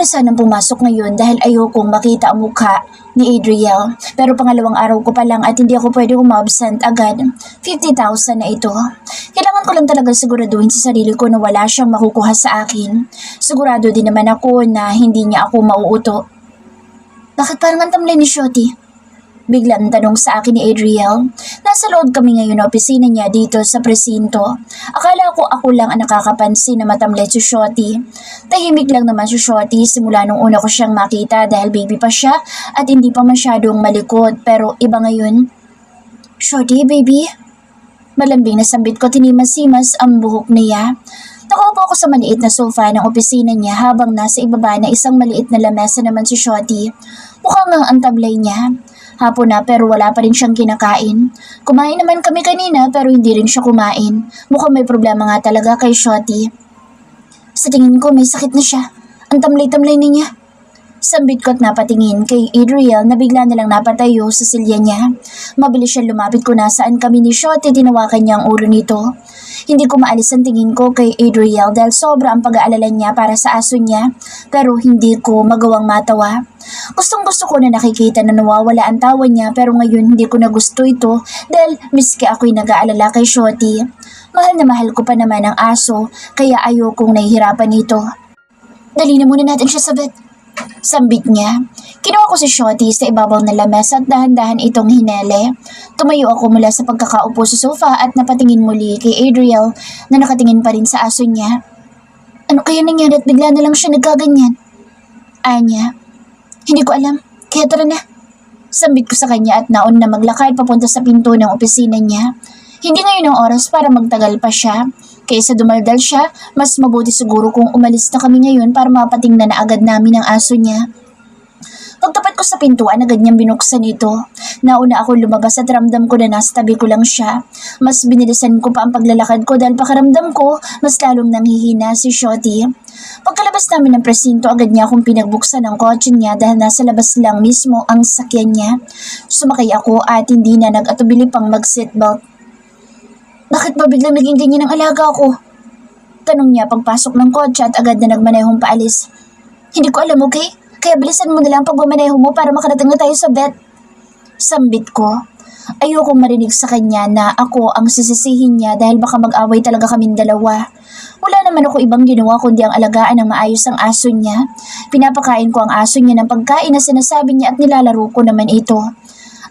na sanang pumasok ngayon dahil ayokong makita ang mukha ni Adriel. Pero pangalawang araw ko pa lang at hindi ako pwede umabsent agad. 50,000 na ito. Kailangan ko lang talaga siguraduhin sa sarili ko na wala siyang makukuha sa akin. Sigurado din naman ako na hindi niya ako mauuto. Bakit parang ang tamlay ni Shotty? Biglang tanong sa akin ni Adriel. Nasa loob kami ngayon na opisina niya dito sa presinto. Akala ko ako lang ang nakakapansin na matamlay si Shotty. Tahimik lang naman si Shotty simula nung una ko siyang makita dahil baby pa siya at hindi pa masyadong malikot. Pero iba ngayon. Shotty, baby? Malambing na sambit ko, tinimas-simas ang buhok niya. Nakaupo ako sa maliit na sofa ng opisina niya habang nasa ibaba na isang maliit na lamesa naman si Shotty. Mukhang ang tablay niya. Hapon na pero wala pa rin siyang kinakain. Kumain naman kami kanina pero hindi rin siya kumain. Mukhang may problema nga talaga kay Shotty. Sa tingin ko may sakit na siya. Ang tamlay-tamlay na niya. Sambit ko at napatingin kay Adriel na bigla nalang napatayo sa silya niya. Mabilis siya lumapit ko na saan kami ni Shotty, tinawakan niya ang ulo nito. Hindi ko maalis ang tingin ko kay Adriel dahil sobra ang pag-aalala niya para sa aso niya pero hindi ko magawang matawa. Gustong-gusto ko na nakikita na nawawala ang tawa niya pero ngayon hindi ko na gusto ito dahil miski ako'y nag-aalala kay Shotty. Mahal na mahal ko pa naman ang aso kaya ayokong nahihirapan ito. Dali na muna natin siya sa vet. Sambit niya. Kinuha ko si Shotty sa ibabaw ng lamesa at dahan-dahan itong hinele. Tumayo ako mula sa pagkakaupo sa sofa at napatingin muli kay Adriel na nakatingin pa rin sa aso niya. Ano kaya nangyari at bigla na lang siya nagkaganyan? Anya, hindi ko alam, kaya tara na. Sambit ko sa kanya at naon na maglakad papunta sa pinto ng opisina niya. Hindi ngayon ang oras para magtagal pa siya. Kaysa dumaldal siya, mas mabuti siguro kung umalis na kami ngayon para mapatingnan na agad namin ang aso niya. Pagtapat ko sa pintuan, agad niyang binuksan ito. Nauna ako lumabas at ramdam ko na nasa tabi ko lang siya. Mas binilisan ko pa ang paglalakad ko dahil pakaramdam ko, mas lalong nanghihina si Shotty. Pagkalabas namin ng presinto, agad niya akong pinagbuksan ang kotse niya dahil nasa labas lang mismo ang sakyan niya. Sumakay ako at hindi na nag-atubili pang mag-seatbelt. Bakit ba biglang naging ganyan ang alaga ko? Tanong niya pagpasok ng kotse at agad na nagmanehong paalis. Hindi ko alam, okay? Kaya bilisan mo na lang pagmamaneho mo para makarating na tayo sa vet. Sambit ko. Ayokong marinig sa kanya na ako ang sisisihin niya dahil baka mag-away talaga kaming dalawa. Wala naman ako ibang ginawa kundi ang alagaan ng maayos ang aso niya. Pinapakain ko ang aso niya ng pagkain na sinasabi niya at nilalaro ko naman ito.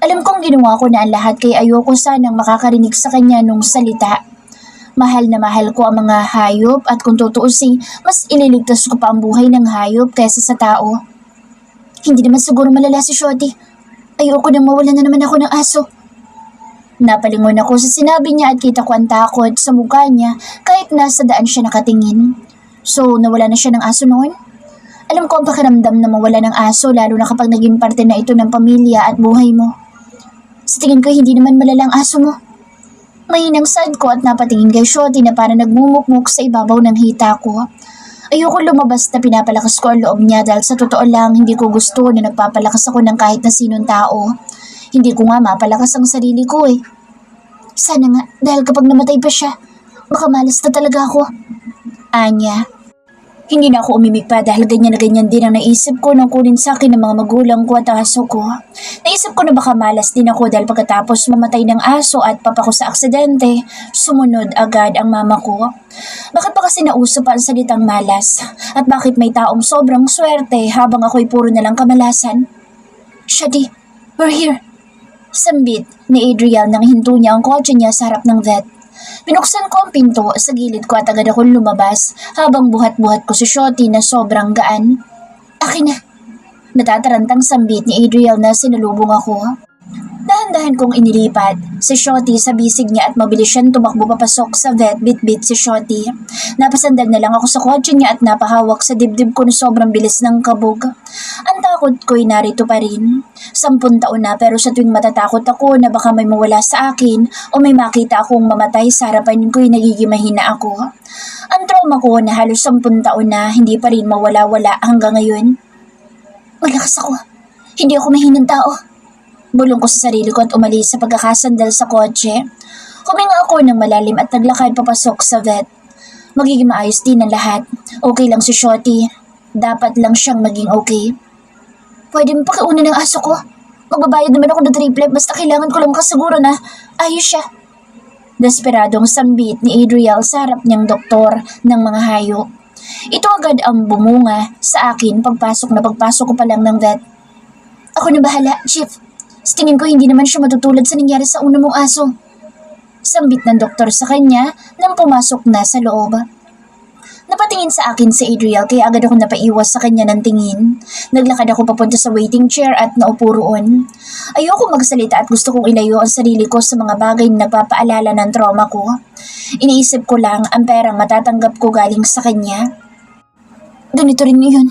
Alam kong ginawa ko na ang lahat kaya ayoko sanang makakarinig sa kanya nung salita. Mahal na mahal ko ang mga hayop at kung tutuusin, mas ililigtas ko pa ang buhay ng hayop kaysa sa tao. Hindi naman siguro malala si Shotty. Ayoko nang mawala na naman ako ng aso. Napalingon ako sa sinabi niya at kita ko ang takot sa mukha niya kahit nasa daan siya nakatingin. So, nawala na siya ng aso noon? Alam ko ang pakiramdam na mawala ng aso lalo na kapag naging parte na ito ng pamilya at buhay mo. Sa tingin ko hindi naman malala ang aso mo. Mahinang sad ko at napatingin kay Shotty na parang nagmumukmuk sa ibabaw ng hita ko. Ayoko lumabas na pinapalakas ko ang loob niya dahil sa totoo lang hindi ko gusto na nagpapalakas ako ng kahit na sinong tao. Hindi ko nga mapalakas ang sarili ko eh. Sana nga dahil kapag namatay pa siya, baka malas na talaga ako. Anya. Hindi na ako umimik pa dahil ganyan na ganyan din ang naisip ko nang kunin sa akin ng mga magulang ko at aso ko. Naisip ko na baka malas din ako dahil pagkatapos mamatay ng aso at papa ko sa aksidente, sumunod agad ang mama ko. Bakit ba kasi nauso pa ang salitang malas? At bakit may taong sobrang swerte habang ako'y puro na lang kamalasan? Shotty, we're here. Sambit ni Adriel nang hinto niya ang kotse niya sa harap ng vet. Binuksan ko ang pinto sa gilid ko at agad akong lumabas habang buhat-buhat ko si Shotty na sobrang gaan. Akin na. Natatarantang sambit ni Adriel na sinalubong ako. Dahan-dahan kong inilipat si Shotty sa bisig niya at mabilis siyang tumakbo papasok sa vet. Bit-bit si Shotty. Napasandal na lang ako sa kotse niya at napahawak sa dibdib ko na sobrang bilis ng kabog. Ang takot ko'y narito pa rin. 10 taon na pero sa tuwing matatakot ako na baka may mawala sa akin o may makita akong mamatay sa harapan ko'y nagiging mahina ako. Ang trauma ko na halos 10 taon na hindi pa rin mawala-wala hanggang ngayon. Malakas ako. Hindi ako mahinang tao. Bulong ko sa sarili ko at umalis sa pagkakasandal sa kotse. Huminga ako ng malalim at naglakad papasok sa vet. Magiging maayos din ang lahat. Okay lang si Shotty. dapat lang siyang maging okay. Pwede mo pakiuna ng aso ko? Magbabayad naman ako ng triple basta kailangan ko lang makasiguro na ayos siya. Desperadong sambit ni Adriel sa harap niyang doktor ng mga hayop. Ito agad ang bumunga sa akin pagpasok ko pa lang ng vet. Ako na bahala, Chief. Sa tingin ko hindi naman siya matutulad sa nangyari sa una mong aso. Sambit ng doktor sa kanya nang pumasok na sa loob. Napatingin sa akin si Adriel kaya agad ako napaiwas sa kanya ng tingin. Naglakad ako papunta sa waiting chair at naupo roon. Ayoko magsalita at gusto kong ilayo ang sarili ko sa mga bagay na nagpapaalala ng trauma ko. Iniisip ko lang ang perang matatanggap ko galing sa kanya. Ganito rin yun.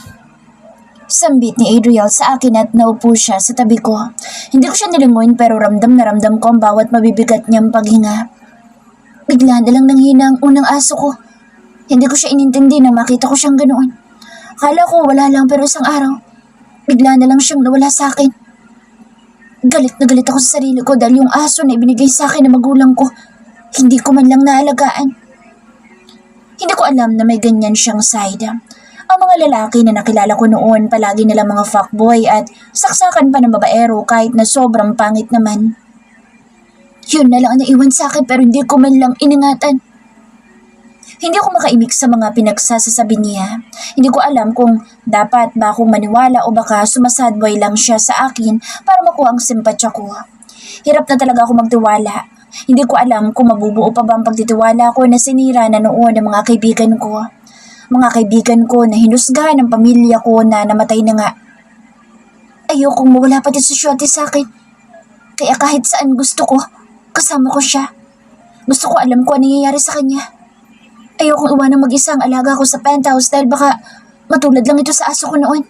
Sambit ni Adriel sa akin at naupo siya sa tabi ko. Hindi ko siya nilinguin pero ramdam na ramdam ko ang bawat mabibigat niyang paghinga. Bigla na lang nanghina ang unang aso ko. Hindi ko siya inintindi nang makita ko siyang ganoon. Akala ko wala lang pero isang araw, bigla na lang siyang nawala sa akin. Galit na galit ako sa sarili ko dahil yung aso na ibinigay sa akin ng magulang ko, hindi ko man lang naalagaan. Hindi ko alam na may ganyan siyang side. Ang mga lalaki na nakilala ko noon palagi nilang mga fuckboy at saksakan pa ng babaero kahit na sobrang pangit naman. Yun na lang ang naiwan sa akin pero hindi ko man lang iningatan. Hindi ako makaimik sa mga pinagsasasabi niya. Hindi ko alam kung dapat ba akong maniwala o baka sumasadboy lang siya sa akin para makuha ang simpatya ko. Hirap na talaga ako magtiwala. Hindi ko alam kung mabubuo pa ba ang pagtitiwala ko na sinira na noon ng mga kaibigan ko. Mga kaibigan ko na hinusgahan ng pamilya ko na namatay na nga. Ayokong mawala pati si Shotty sa akin. Kaya kahit saan gusto ko, kasama ko siya. Gusto ko alam ko ano nangyayari sa kanya. Ayokong iwanang mag-isa ang alaga ko sa penthouse dahil baka matulad lang ito sa aso ko noon.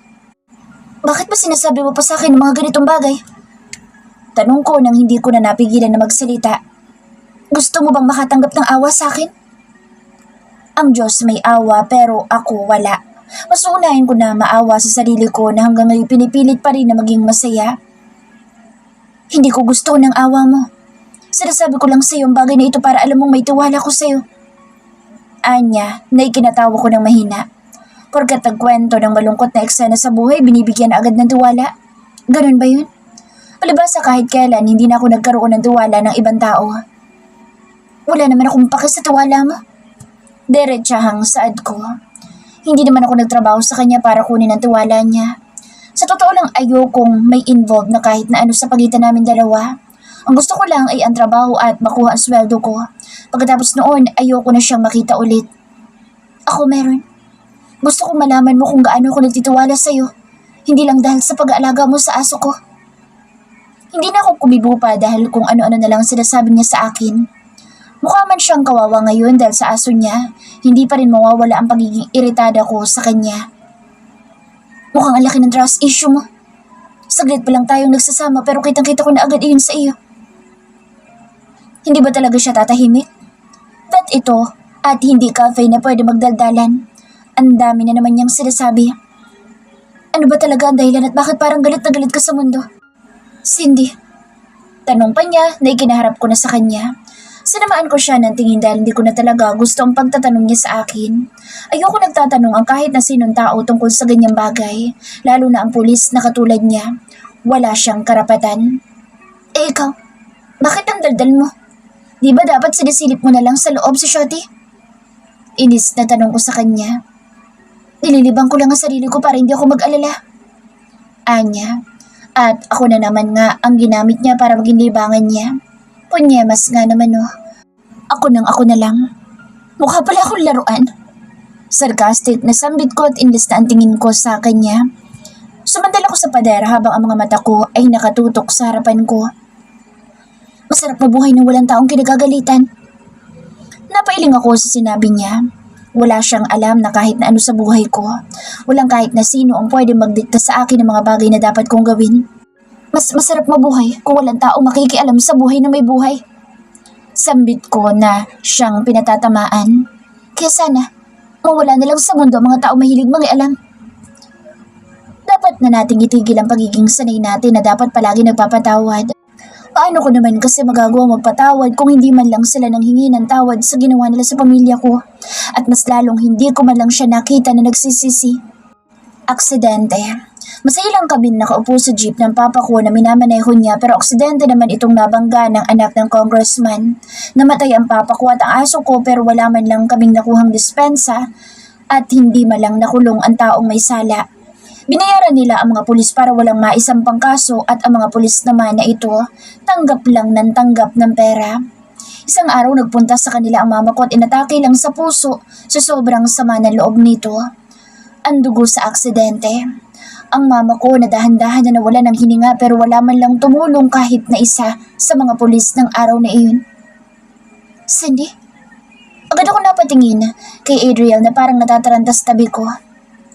Bakit ba sinasabi mo pa sa akin ng mga ganitong bagay? Tanong ko nang hindi ko na napigilan na magsalita. Gusto mo bang makatanggap ng awa sa akin? Ang Diyos may awa pero ako wala. Mas unahin ko na maawa sa sarili ko na hanggang ngayon pinipilit pa rin na maging masaya. Hindi ko gusto ng awa mo. Sinasabi ko lang sa iyo ang bagay na ito para alam mong may tiwala ko sa iyo. Anya na ikinatawa ko ng mahina. Porkat nagkwento ng malungkot na eksena sa buhay, binibigyan na agad ng tiwala. Ganun ba yun? Palibasa kahit kailan, hindi na ako nagkaroon ng tiwala ng ibang tao. Wala naman akong pake sa tiwala mo. Diretsahang saad ko. Hindi naman ako nagtrabaho sa kanya para kunin ang tiwala niya. Sa totoo lang ayokong may involved na kahit na ano sa pagitan namin dalawa. Ang gusto ko lang ay ang trabaho at makuha ang sweldo ko. Pagkatapos noon, ayoko na siyang makita ulit. Ako meron. Gusto kong malaman mo kung gaano ako nagtitiwala sa'yo. Hindi lang dahil sa pag-aalaga mo sa aso ko. Hindi na ako kumibo pa dahil kung ano-ano na lang sinasabi niya sa akin. Mukha man siyang kawawa ngayon dahil sa aso niya, hindi pa rin mawawala ang pagiging iritada ko sa kanya. Mukhang ang laki ng trust issue mo. Saglit pa lang tayong nagsasama pero kitang-kita ko na agad iyon sa iyo. Hindi ba talaga siya tatahimik? Ba't ito at hindi cafe na pwede magdaldalan? Ang dami na naman niyang sinasabi. Ano ba talaga ang dahilan at bakit parang galit na galit ka sa mundo? Cindy. Tanong pa niya na ikinaharap ko na sa kanya. Sinamaan ko siya ng tingin dahil hindi ko na talaga gusto ang pagtatanong niya sa akin. Ayoko nagtatanong ang kahit na sinong tao tungkol sa ganyang bagay, lalo na ang pulis na katulad niya. Wala siyang karapatan. Ikaw, bakit ang daldal mo? Di ba dapat sinisilip mo na lang sa loob si Shotty? Inis na tanong ko sa kanya. Nililibang ko lang ang sarili ko para hindi ako mag-alala. Anya, at ako na naman nga ang ginamit niya para maging libangan niya. Punyemas nga naman oh. Ako na lang. Mukha pala akong laruan. Sarcastic na sambit ko at inis na ang tingin ko sa kanya. Sumandal ako sa pader habang ang mga mata ko ay nakatutok sa harapan ko. Masarap mabuhay ng walang taong kinagagalitan. Napailing ako sa sinabi niya. Wala siyang alam na kahit na ano sa buhay ko. Walang kahit na sino ang pwede magdikta sa akin ng mga bagay na dapat kong gawin. Mas masarap mabuhay kung walang taong makikialam sa buhay na may buhay. Sambit ko na siyang pinatatamaan. Kaya sana, mawala na lang sa mundo ang mga taong mahilig mangialam. Dapat na nating itigil ang pagiging sanay natin na dapat palagi nagpapatawad. Paano ko naman kasi magagawa magpatawad kung hindi man lang sila nanghingi ng tawad sa ginawa nila sa pamilya ko? At mas lalong hindi ko man lang siya nakita na nagsisisi. Aksidente. Masaya lang kami nakaupo sa jeep ng papa ko na minamaneho niya pero aksidente naman itong nabangga ng anak ng congressman. Namatay ang papa ko at ang aso ko pero wala man lang kaming nakuhang dispensa at hindi man lang nakulong ang taong may sala. Binayaran nila ang mga pulis para walang maisampang kaso at ang mga pulis naman na ito tanggap lang ng tanggap ng pera. Isang araw nagpunta sa kanila ang mama ko at inatake lang sa puso sa sobrang sama ng loob nito. Ang dugo sa aksidente. Ang mama ko na dahan-dahan na nawala ng hininga pero wala man lang tumulong kahit na isa sa mga pulis ng araw na iyon. Cindy? Agad ako napatingin kay Adriel na parang natataranta sa tabi ko.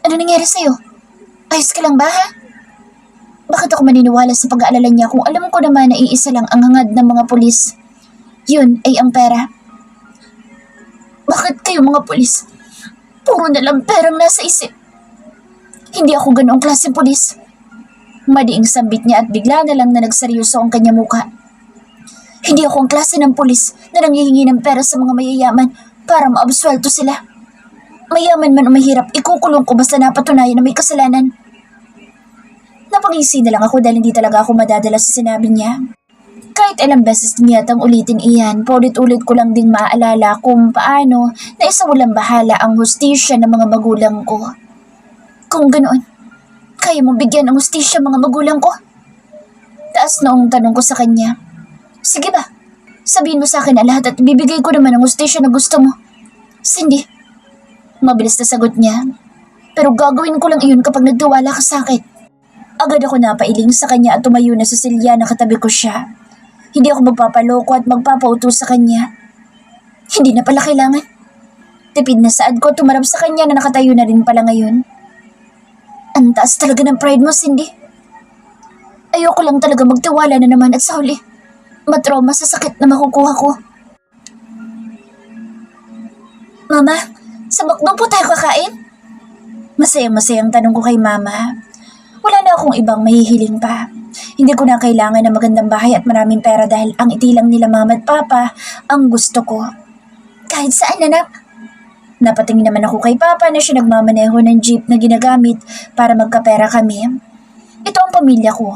Ano nangyari sa'yo? Ayos ka lang ba ha? Bakit ako maniniwala sa pag-aalala niya kung alam ko naman na iisa lang ang hangad ng mga pulis? Yun ay ang pera. Bakit kayo mga pulis? Puro na lang perang nasa isip. Hindi ako ganoong klaseng pulis. Madiing sambit niya at bigla na lang na nagseryoso ang kanya mukha. Hindi ako ang klase ng pulis na nanghihingi ng pera sa mga mayayaman para maabsuelto sila. Mayaman man o mahirap, ikukulong ko basta napatunayan na may kasalanan. Napangisi na lang ako dahil hindi talaga ako madadala sa sinabi niya. Kahit ilang beses niyatang ulitin iyan, paulit-ulit ko lang din maaalala kung paano na isawalang bahala ang hustisya ng mga magulang ko. Kung ganoon, kaya mo bigyan ng hustisya mga magulang ko? Taas noong tanong ko sa kanya. Sige ba, sabihin mo sa akin na lahat at bibigay ko naman ang hustisya na gusto mo. Cindy, mabilis na sagot niya. Pero gagawin ko lang iyon kapag nagtiwala ka sa akin. Agad ako napailing sa kanya at tumayo na sa silya na katabi ko siya. Hindi ako magpapaloko at magpapauto sa kanya. Hindi na pala kailangan. Tipid na saad ko tumarap sa kanya na nakatayo na rin pala ngayon. Ang taas talaga ng pride mo, Cindy. Ayoko lang talaga magtiwala na naman at sa huli, matrauma sa sakit na makukuha ko. Mama, sa McDo po tayo kakain? Masayang-masayang tanong ko kay Mama. Wala na akong ibang mahihiling pa. Hindi ko na kailangan ng magandang bahay at maraming pera dahil ang itilang nila Mama at Papa ang gusto ko. Kahit saan, anak. Napatingin naman ako kay Papa na siya nagmamaneho ng jeep na ginagamit para magkapera kami. Ito ang pamilya ko.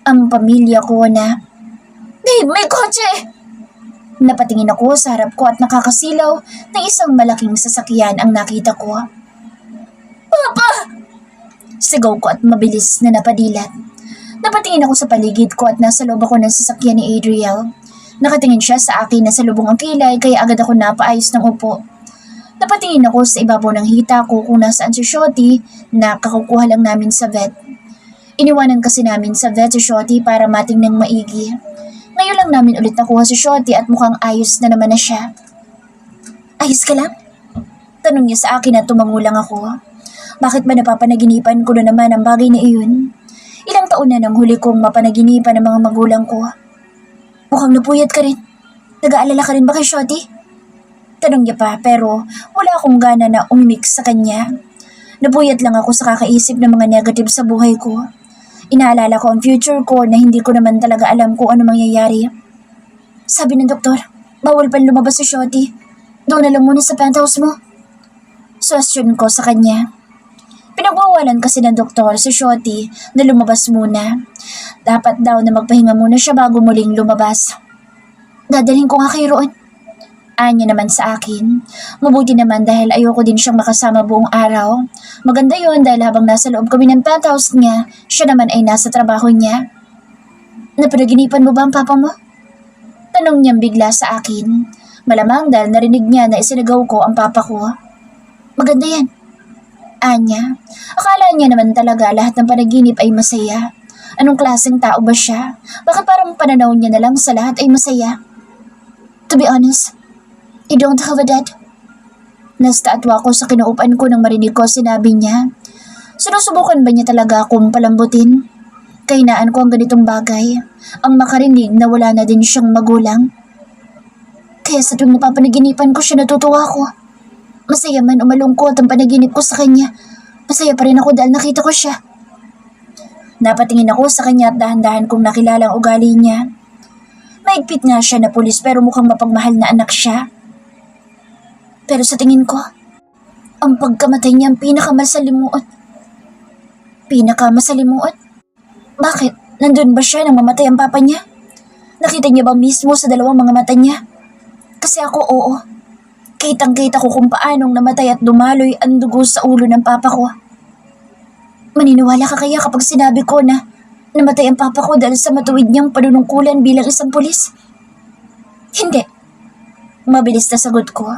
Ang pamilya ko na... Dave, may kotse! Napatingin ako sa harap ko at nakakasilaw na isang malaking sasakyan ang nakita ko. Papa! Sigaw ko at mabilis na napadilat. Napatingin ako sa paligid ko at nasa loob ako ng sasakyan ni Adriel. Nakatingin siya sa akin na sa lubong ang kilay kaya agad ako napaayos ng upo. Napatingin ako sa ibabaw ng hita ko kung nasaan si Shotty na kakukuha lang namin sa vet. Iniwanan kasi namin sa vet si Shotty para matingnang maigi. Ngayon lang namin ulit nakuha si Shotty at mukhang ayos na naman na siya. Ayos ka lang? Tanong niya sa akin at tumangulang ako. Bakit ba napapanaginipan ko na naman ang bagay na iyon? Ilang taon na nang huli kong mapanaginipan ng mga magulang ko. Mukhang napuyat ka rin. Nag-aalala ka rin ba kay Shotty? Tanong niya pa pero wala akong gana na umimik sa kanya. Napuyat lang ako sa kakaisip ng mga negative sa buhay ko. Inaalala ko ang future ko na hindi ko naman talaga alam kung ano mangyayari. Sabi ng doktor, bawal pa lumabas si Shotty. Doon na lang muna sa penthouse mo. Suwestyon ko sa kanya. Pinagwawalan kasi ng doktor si Shotty na lumabas muna. Dapat daw na magpahinga muna siya bago muling lumabas. Dadalhin ko nga kayo roon. Anya naman sa akin. Mabuti naman dahil ayoko din siyang makasama buong araw. Maganda yun dahil habang nasa loob kami ng penthouse niya, siya naman ay nasa trabaho niya. Napanaginipan mo ba ang papa mo? Tanong niyang bigla sa akin. Malamang dahil narinig niya na isinagaw ko ang papa ko. Maganda yan. Anya, akala niya naman talaga lahat ng panaginip ay masaya. Anong klaseng tao ba siya? Bakit parang pananaw niya na lang sa lahat ay masaya? To be honest, I don't have a dad. Nastatwa ko sa kinuupan ko nang marinig ko sinabi niya. Sinusubukan ba niya talaga akong palambutin? Kahinaan ko ang ganitong bagay, ang makarinig na wala na din siyang magulang. Kaya sa tuwing napapanaginipan ko siya natutuwa ko. Masaya man o malungkot ang panaginip ko sa kanya, masaya pa rin ako dahil nakita ko siya. Napatingin ako sa kanya at dahan-dahan kong nakilala ang ugali niya. Maigpit nga siya na pulis pero mukhang mapagmahal na anak siya. Pero sa tingin ko, ang pagkamatay niya ang pinakamasalimuot. Pinakamasalimuot? Bakit? Nandun ba siya nang mamatay ang papa niya? Nakita niya ba mismo sa dalawang mga mata niya? Kasi ako oo. Kitang-kita ko kung paanong namatay at dumaloy ang dugo sa ulo ng papa ko. Maniniwala ka kaya kapag sinabi ko na namatay ang papa ko dahil sa matuwid niyang panunungkulan bilang isang pulis? Hindi. Mabilis na sagot ko.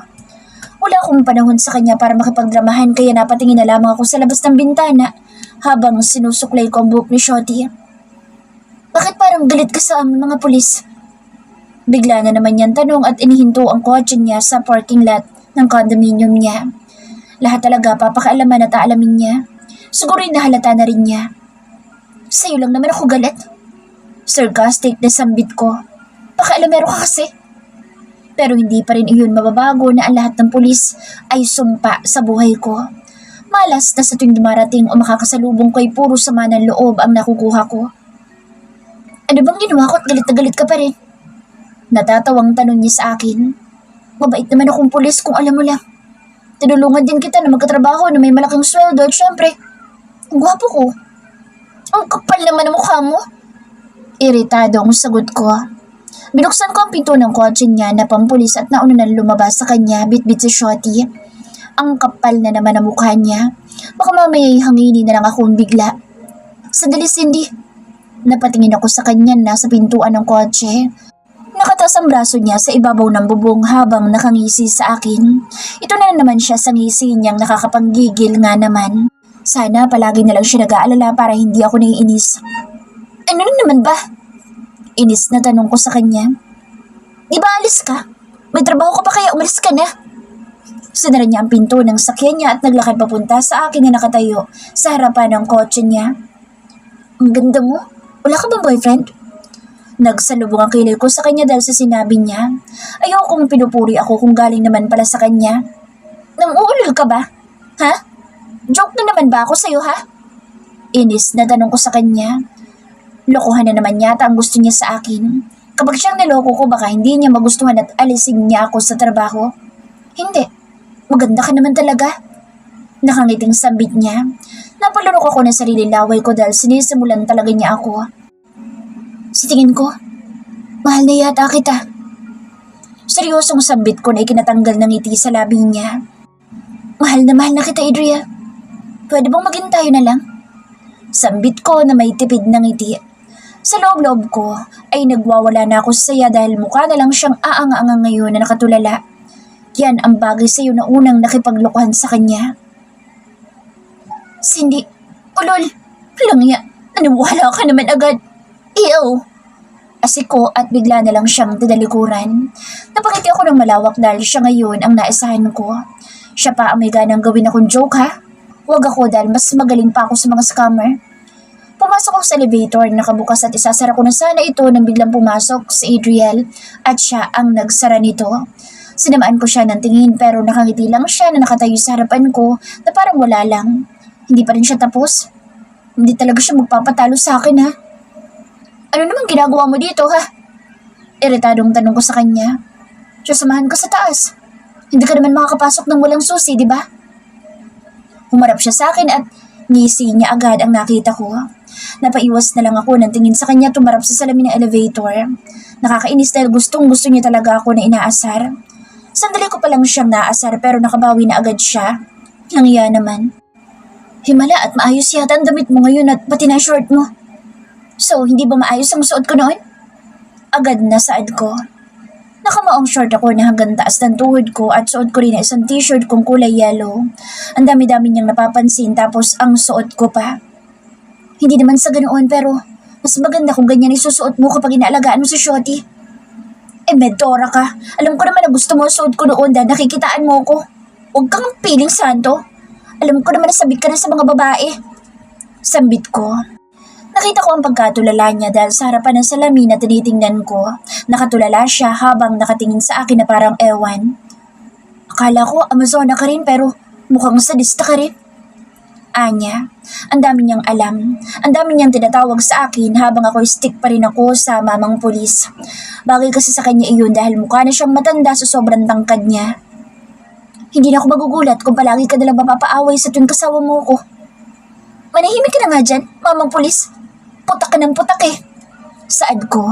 Wala akong panahon sa kanya para makipagdramahan kaya napatingin na lamang ako sa labas ng bintana habang sinusuklay ko ang buhok ni Shotty. Bakit parang galit ka sa aming mga pulis? Bigla na naman niyang tanong at inihinto ang kotse niya sa parking lot ng condominium niya. Lahat talaga papakaalaman at aalamin niya. Siguro nahalata na rin niya. Sa'yo lang naman ako galit. Sarcastic na sambit ko. Pakaalamero ka kasi. Pero hindi pa rin iyon mababago na ang lahat ng pulis ay sumpa sa buhay ko. Malas na sa tuwing dumarating o makakasalubong ko ay puro sama ng loob ang nakukuha ko. Ano bang ginawa ko at galit na galit ka pa rin? Natatawang tanong niya sa akin. Mabait naman akong pulis kung alam mo lang. Tinulungan din kita na magkatrabaho na may malaking sweldo at syempre, ang gwapo ko. Ang kapal naman ang mukha mo. Iritado ang sagot ko. Binuksan ko ang pinto ng kotse niya na pampulis at nauna nang lumabas sa kanya bitbit si Shotty. Ang kapal na naman ang mukha niya. Baka mamaya'y hanginin na lang akong bigla. Sandali, Cindy. Napatingin ako sa kanya na sa pintuan ng kotse. Nakataas ang braso niya sa ibabaw ng bubong habang nakangisi sa akin. Ito na naman siya sa ngisi niyang nakakapanggigil nga naman. Sana palagi na lang siya nag-aalala para hindi ako naiinis. Ano na naman ba? Inis na tanong ko sa kanya. Di ba alis ka? May trabaho ka pa kaya umalis ka na? Sinara niya ang pinto ng sakyan niya at naglakad papunta sa akin na nakatayo sa harapan ng kotse niya. Ang ganda mo. Wala ka bang boyfriend? Nagsalubong ang kilay ko sa kanya dahil sa sinabi niya. Ayaw kong pinupuri ako kung galing naman pala sa kanya. Nang uulol ka ba? Ha? Joke na naman ba ako sa'yo ha? Inis na tanong ko sa kanya. Lokohan na naman yata ang gusto niya sa akin. Kapag siyang niloko ko baka hindi niya magustuhan at alisin niya ako sa trabaho. Hindi. Maganda ka naman talaga. Nakangiting sambit niya. Napalunok ako ng sarili laway ko dahil sinisimulan talaga niya ako. Sa tingin ko, mahal na yata kita. Seryosong sambit ko na ikinatanggal ng ngiti sa labi niya. Mahal na kita, Adria. Pwede bang maging tayo na lang? Sambit ko na may tipid ng ngiti. Sa loob-loob ko ay nagwawala na ako sa saya dahil mukha na lang siyang aang-aang ngayon na nakatulala. Yan ang bagay sa iyo na unang nakipaglokohan sa kanya. Cindy, ulol, langya, naniwala ka naman agad. Ew! Asiko at bigla na lang siyang tinalikuran. Napakiti ako ng malawak dahil siya ngayon ang naisahan ko. Siya pa ang may ganang gawin akong joke ha? Huwag ako dahil mas magaling pa ako sa mga scammer. Pumasok ako sa elevator, nakabukas at isasara ko na sana ito nang biglang pumasok si Adriel at siya ang nagsara nito. Sinamaan ko siya ng tingin pero nakangiti lang siya na nakatayo sa harapan ko na parang wala lang. Hindi pa rin siya tapos. Hindi talaga siya magpapatalo sa akin ha? Ano naman ginagawa mo dito, ha? Iritadong tanong ko sa kanya. Sasamahan ka sa taas. Hindi ka naman makakapasok ng walang susi, di ba? Humarap siya sa akin at ngisi niya agad ang nakita ko. Napaiwas na lang ako ng tingin sa kanya tumarap sa salamin ng elevator. Nakakainis dahil gustong-gusto niya talaga ako na inaasar. Sandali ko pa lang siyang naasar pero nakabawi na agad siya. Langya naman. Himala at maayos yata ang damit mo ngayon at pati na short mo. So, hindi ba maayos ang suot ko noon? Agad na saad ko. Nakamaong short ako na hanggang taas ng tuhod ko at suot ko rin na isang t-shirt kong kulay yellow. Ang dami-dami niyang napapansin tapos ang suot ko pa. Hindi naman sa ganoon pero mas maganda kung ganyan isusuot mo kapag inaalagaan mo si Shotty. Medora ka. Alam ko naman na gusto mo suot ko noon dahil nakikitaan mo ko. Huwag kang piling santo. Alam ko naman na sabik ka na sa mga babae. Sambit ko. Nakita ko ang pagkatulala niya dahil sa harapan ng salamin na tinitingnan ko. Nakatulala siya habang nakatingin sa akin na parang ewan. Akala ko Amazona ka rin pero mukhang sadista ka rin. Anya, ang dami niyang alam. Ang dami niyang tinatawag sa akin habang ako stick pa rin ako sa mamang pulis. Bagay kasi sa kanya iyon dahil mukha na siyang matanda sa sobrang tangkad niya. Hindi na ako magugulat kung palagi ka nalang mapapaaway sa tuwing kasama mo ko. Manahimik ka na nga dyan, mamang pulis. Putak ka ng putak eh. Saad ko.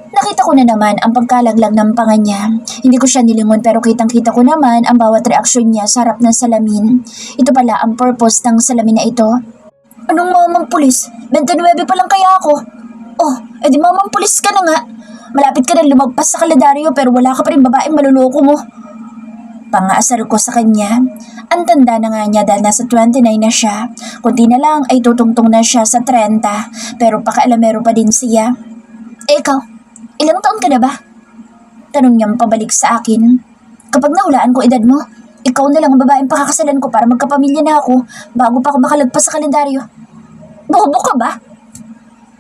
Nakita ko na naman ang pagkalaglag ng panga niya. Hindi ko siya nilingon pero kitang-kita ko naman ang bawat reaksyon niya sa harap ng salamin. Ito pala ang purpose ng salamin na ito. Anong mamang pulis? 29 pa lang kaya ako. Oh, edi mamang pulis ka na nga. Malapit ka na lumagpas sa kalendaryo pero wala ka pa rin babaeng maluloko mo. Pangaasar ko sa kanya. Ang tanda na nga niya dahil nasa 29 na siya. Kunti na lang ay tutungtong na siya sa 30 pero pakaalamero pa din siya. Ikaw, ilang taon ka na ba? Tanong niyang pabalik sa akin. Kapag nahulaan ko edad mo, ikaw na lang ang babaeng pakakasalan ko para magkapamilya na ako bago pa ako makalagpas sa kalendaryo. Bobo ka ba?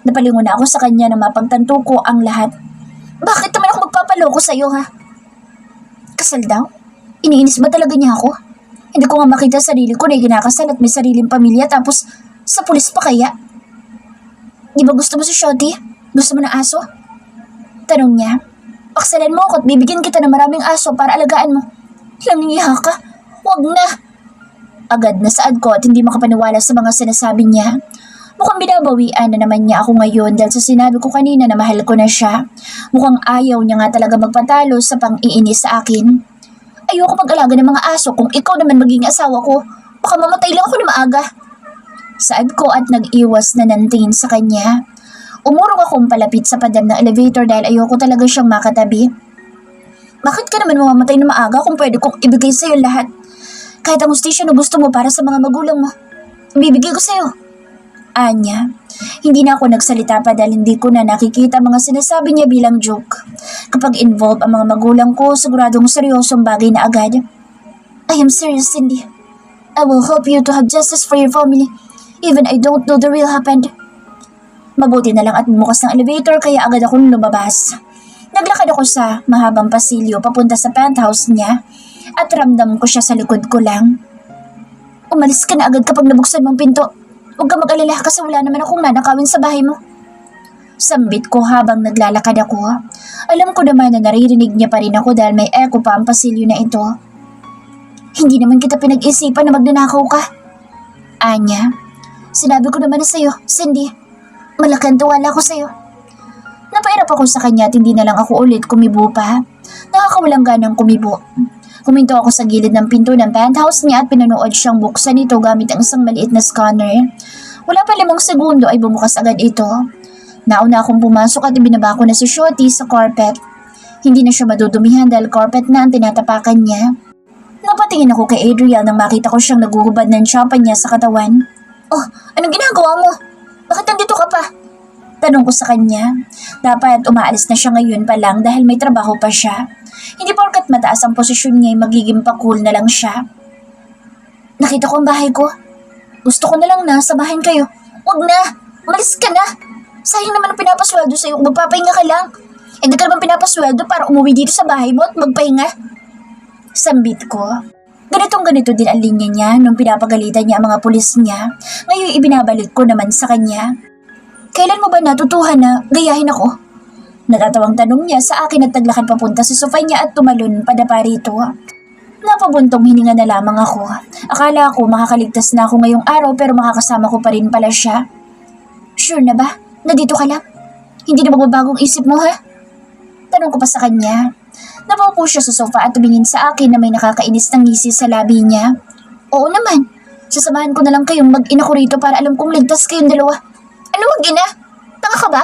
Napalingon na ako sa kanya na mapagtanto ko ang lahat. Bakit naman ako magpapaloko sa'yo ha? Kasal daw? Iniinis ba talaga niya ako? Hindi ko nga makita sarili ko na kinakasal at may sariling pamilya tapos sa pulis pa kaya? Di ba gusto mo si Shotty? Gusto mo ng aso? Tanong niya. Paksalan mo ako at bibigyan kita ng maraming aso para alagaan mo. Langiha ka? Huwag na. Agad na saad ko at hindi makapaniwala sa mga sinasabi niya. Mukhang binabawian na naman niya ako ngayon dahil sa sinabi ko kanina na mahal ko na siya. Mukhang ayaw niya nga talaga magpatalo sa pang-iinis sa akin. Ayoko mag-alaga ng mga aso kung ikaw naman maging asawa ko. Baka mamatay lang ako na maaga. Saad ko at nag-iwas na ng tingin sa kanya. Umurong akong palapit sa pader ng elevator dahil ayoko talaga siyang makatabi. Bakit ka naman mamamatay na maaga kung pwede kong ibigay sa'yo lahat? Kahit ang hustisya na gusto mo para sa mga magulang mo, ibibigay ko sa'yo. Anya, hindi na ako nagsalita pa dahil hindi ko na nakikita mga sinasabi niya bilang joke. Kapag involved ang mga magulang ko, siguradong seryosong bagay na agad. I am serious, Cindy. I will help you to have justice for your family, even I don't know the real happened. Mabuti na lang at bumukas ng elevator kaya agad akong lumabas. Naglakad ako sa mahabang pasilyo papunta sa penthouse niya at ramdam ko siya sa likod ko lang. Umalis ka na agad kapag nabuksan mong pinto. Huwag ka mag-alala kasi wala naman akong nanakawin sa bahay mo. Sambit ko habang naglalakad ako. Alam ko naman na naririnig niya pa rin ako dahil may echo pa ang pasilyo na ito. Hindi naman kita pinag-isipan na magnanakaw ka. Anya, sinabi ko naman na sa'yo, Cindy. Malaking tuwala ko sa'yo. Napairap ako sa kanya at hindi na lang ako ulit kumibo pa. Nakakawalang ganang kumibo. Kuminto ako sa gilid ng pinto ng penthouse niya at pinanood siyang buksan ito gamit ang isang maliit na scanner. Wala pa 5 segundo ay bumukas agad ito. Nauna akong pumasok at ibinaba ko na si Shotty sa carpet. Hindi na siya madudumihan dahil carpet na ang tinatapakan niya. Napatingin ako kay Adriel nang makita ko siyang naguhubad ng champagne niya sa katawan. Oh, anong ginagawa mo? Bakit nandito ka pa? Tanong ko sa kanya. Dapat umaalis na siya ngayon pa lang dahil may trabaho pa siya. Hindi porkat mataas ang posisyon niya ay magiging pa-cool na lang siya. Nakita ko ang bahay ko. Gusto ko na lang na samahan kayo. Huwag na! Umalis ka na! Sayang naman ang pinapasweldo sa'yo kung magpapahinga ka lang. Hindi ka naman pinapasweldo para umuwi dito sa bahay mo at magpahinga. Sambit ko. Ganitong-ganito din ang linya niya nung pinapagalitan niya ang mga pulis niya. Ngayon ibinabalik ko naman sa kanya. Kailan mo ba natutuhan na gayahin ako? Natatawang tanong niya sa akin at naglakad papunta sa sofa niya at tumalon padapa rito. Napabuntong hininga na lamang ako. Akala ko makakaligtas na ako ngayong araw pero makakasama ko pa rin pala siya. Sure na ba? Nandito ka lang? Hindi na magbabagong isip mo ha? Tanong ko pa sa kanya. Napaupo siya sa sofa at tumingin sa akin na may nakakainis ng ngisi sa labi niya. Oo naman. Sasamahan ko na lang kayong mag-ina ko rito para alam kong ligtas kayong dalawa. Ano mag-ina? Tanga ka ba?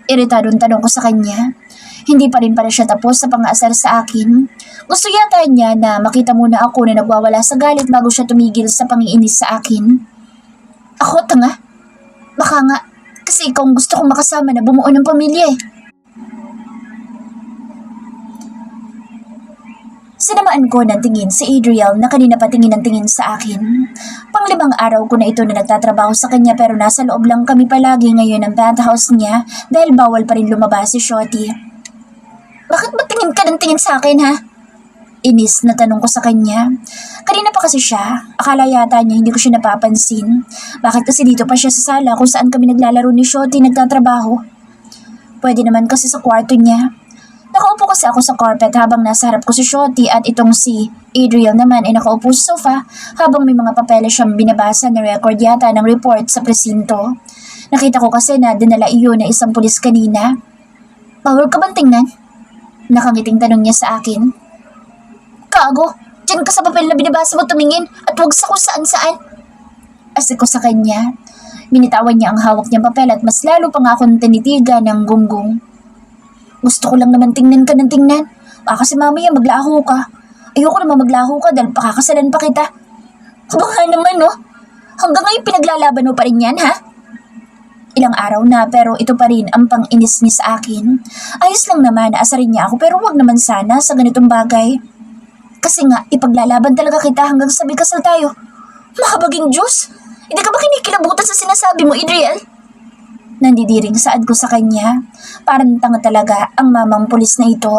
Iritadong tanong ko sa kanya. Hindi pa rin pala siya tapos sa pang-aasar sa akin. Gusto yata niya na makita muna ako na nagwawala sa galit bago siya tumigil sa pangiinis sa akin. Ako, tanga? Baka nga, kasi ikaw ang gusto kong makasama na bumuo ng pamilya eh. Sinamaan ko ng tingin si Adriel na kanina pa tingin ng tingin sa akin. Pang-5 araw ko na ito na nagtatrabaho sa kanya pero nasa loob lang kami palagi ngayon ng penthouse niya dahil bawal pa rin lumabas si Shotty. Bakit ba tingin ka ng tingin sa akin ha? Inis na tanong ko sa kanya. Kanina pa kasi siya, akala yata niya hindi ko siya napapansin. Bakit kasi dito pa siya sa sala kung saan kami naglalaro ni Shotty nagtatrabaho? Pwede naman kasi sa kwarto niya. Nakaupo kasi ako sa carpet habang nasa harap ko si Shotty at itong si Adriel naman ay nakaupo sa sofa habang may mga papeles siyang binabasa na record yata ng report sa presinto. Nakita ko kasi na dinala iyon na isang pulis kanina. Bawal ka bang tingnan? Nakangiting tanong niya sa akin. Kago, dyan ka sa papel na binabasa mo tumingin at huwag sa kung saan-saan. Asik ko sa kanya. Binitawan niya ang hawak niyang papel at mas lalo pa nga akong tinitigan ng gunggong. Gusto ko lang naman tingnan ka ng tingnan. Baka kasi mamaya maglaho ka. Ayoko naman maglaho ka dahil pakakasalan pa kita. Aba nga naman no. Hanggang ngayon pinaglalaban mo pa rin yan ha? Ilang araw na pero ito pa rin ang pang-inis niya sa akin. Ayos lang naman na asarin niya ako pero wag naman sana sa ganitong bagay. Kasi nga ipaglalaban talaga kita hanggang sabi kasal tayo. Makabaging Diyos! Hindi ka ba kinikilabutan sa sinasabi mo, Adriel? Nandidiring saad ko sa kanya. Parang tanga talaga ang mamang pulis na ito.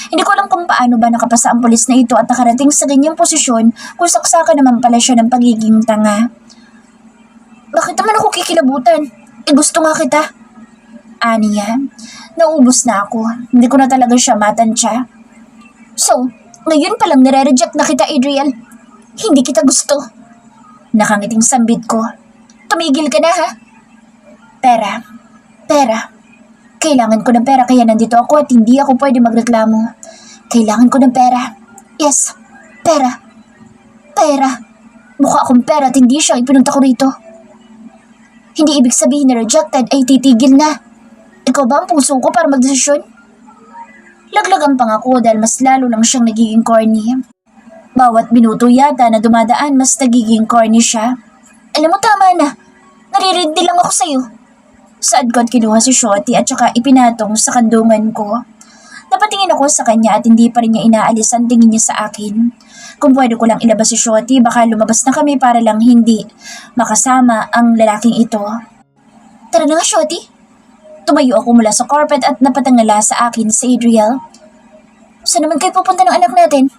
Hindi ko alam kung paano ba nakapasa ang pulis na ito at nakarating sa ganyang posisyon kung saksakan naman pala siya ng pagiging tanga. Bakit naman ako kikilabutan? Gusto nga kita. Aniya, naubos na ako. Hindi ko na talaga siya matansya. So, ngayon palang nire-reject na kita, Adriel. Hindi kita gusto. Nakangiting sambit ko. Tumigil ka na ha? Pera. Kailangan ko ng pera kaya nandito ako at hindi ako pwede magreklamo. Kailangan ko ng pera. Yes, pera. Mukha akong pera at hindi siya ipinunta ko rito. Hindi ibig sabihin na rejected ay titigil na. Ikaw ba ang puso ko para magdesisyon? Laglagan pang ako dahil mas lalo lang siyang nagiging corny. Bawat minuto yata na dumadaan mas nagiging corny siya. Alam mo tama na. Naririndi lang ako sa'yo. Saad ko at kinuha si Shotty at saka ipinatong sa kandungan ko. Napatingin ako sa kanya at hindi pa rin niya inaalis ang tingin niya sa akin. Kung pwede ko lang ilabas si Shotty, baka lumabas na kami para lang hindi makasama ang lalaking ito. Tara na nga, Shotty. Tumayo ako mula sa carpet at napatangala sa akin si Adriel. Saan naman kayo pupunta ng anak natin?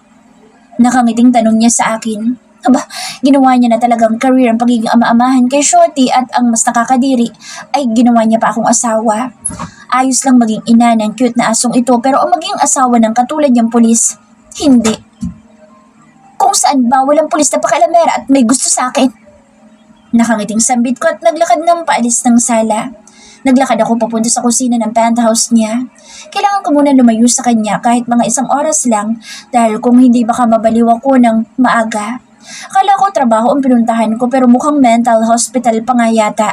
Nakangiting tanong niya sa akin. Aba, ginawa niya na talagang career ang pagiging ama-amahan kay Shotty at ang mas nakakadiri ay ginawa niya pa akong asawa. Ayos lang maging ina ng cute na asong ito pero ang maging asawa ng katulad niyang pulis, hindi. Kung saan bawal ang pulis na pakialamera at may gusto sa akin. Nakangiting sambit ko at naglakad ng paalis ng sala. Naglakad ako papunta sa kusina ng penthouse niya. Kailangan ko muna lumayo sa kanya kahit mga 1 oras lang dahil kung hindi baka mabaliw ako ng maaga. Akala ko trabaho ang pinuntahan ko pero mukhang mental hospital pa nga yata.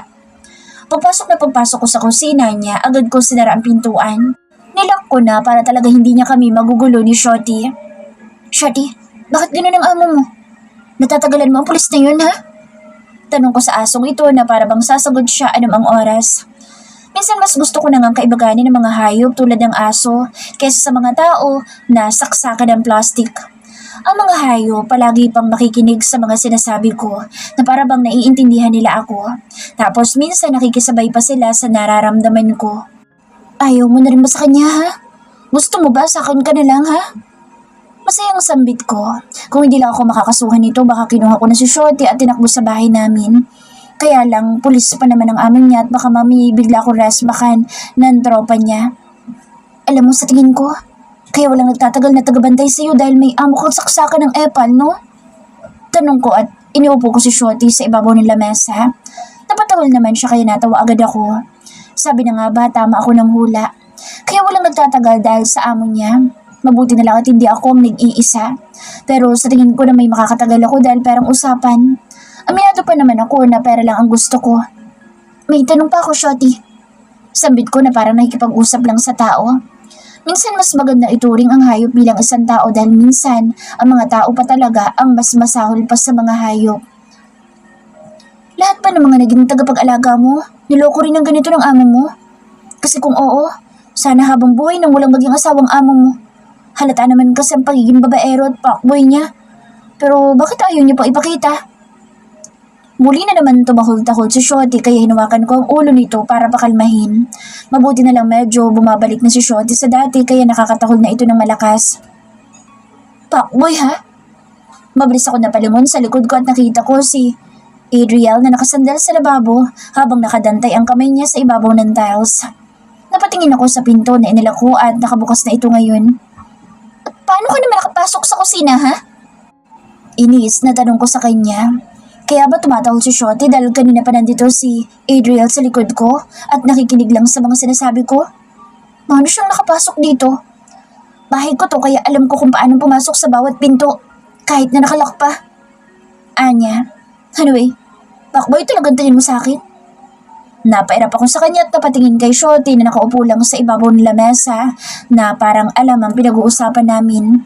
Pagpasok ko sa kusina niya, agad ko sinara ang pintuan. Nilock ko na para talaga hindi niya kami magugulo ni Shotty. Shotty, bakit ganun ang amo mo? Natatagalan mo ang pulis na yun ha? Tanong ko sa asong ito na para bang sasagot siya anumang oras. Minsan mas gusto ko na ngang kaibaganin ng mga hayop tulad ng aso kaysa sa mga tao na saksakan ng plastic. Ang mga hayop palagi pang makikinig sa mga sinasabi ko na para bang naiintindihan nila ako. Tapos minsan nakikisabay pa sila sa nararamdaman ko. Ayaw mo na rin ba sa kanya ha? Gusto mo ba sa akin ka na lang ha? Masayang sambit ko. Kung hindi lang ako makakasuhan nito baka kinuha ko na si Shotty at tinakbo sa bahay namin. Kaya lang, pulis pa naman ang amin niya at baka mami bigla ko resbakan ng tropa niya. Alam mo sa tingin ko, kaya walang nagtatagal na tagabantay sa'yo dahil may amo kang saksakan ng epal, no? Tanong ko at iniupo ko si Shotty sa ibabaw ng lamesa. Napatawal naman siya kaya natawa agad ako. Sabi na nga ba, tama ako ng hula. Kaya walang nagtatagal dahil sa amo niya. Mabuti na lang at hindi ako ang nag-iisa. Pero sa tingin ko na may makakatagal ako dahil perang usapan. Aminado pa naman ako na pera lang ang gusto ko. May tanong pa ako, Shotty. Sambit ko na parang nakikipag-usap lang sa tao. Minsan mas maganda ituring ang hayop bilang isang tao dahil minsan ang mga tao pa talaga ang mas masahol pa sa mga hayop. Lahat pa ng mga naging tagapag-alaga mo, niloko rin ng ganito ng amo mo? Kasi kung oo, sana habang buhay nang walang maging asawang amo mo. Halata naman kasi ang pagiging babaero at fuckboy niya. Pero bakit ayaw niya pa ipakita? Muli na naman tumahol-tahol si Shotty kaya hinawakan ko ang ulo nito para pakalmahin. Mabuti na lang medyo bumabalik na si Shotty sa dati kaya nakakatahol na ito ng malakas. Pakboy ha? Mabilis ako napalingon sa likod ko at nakita ko si Adriel na nakasandal sa lababo habang nakadantay ang kamay niya sa ibabaw ng tiles. Napatingin ako sa pinto na inila ko at nakabukas na ito ngayon. Paano ka naman nakapasok sa kusina, ha? Inis na tanong ko sa kanya. Kaya ba tumatawag si Shotty dahil kanina pa nandito si Adriel sa likod ko at nakikinig lang sa mga sinasabi ko? Paano siyang nakapasok dito? Bahay ko to kaya alam ko kung paano pumasok sa bawat pinto kahit na nakalak pa. Anya, anyway, bakit talagang tingin mo sa akin? Napairap ako sa kanya at napatingin kay Shotty na nakaupo lang sa ibabaw ng lamesa na parang alam ang pinag-uusapan namin.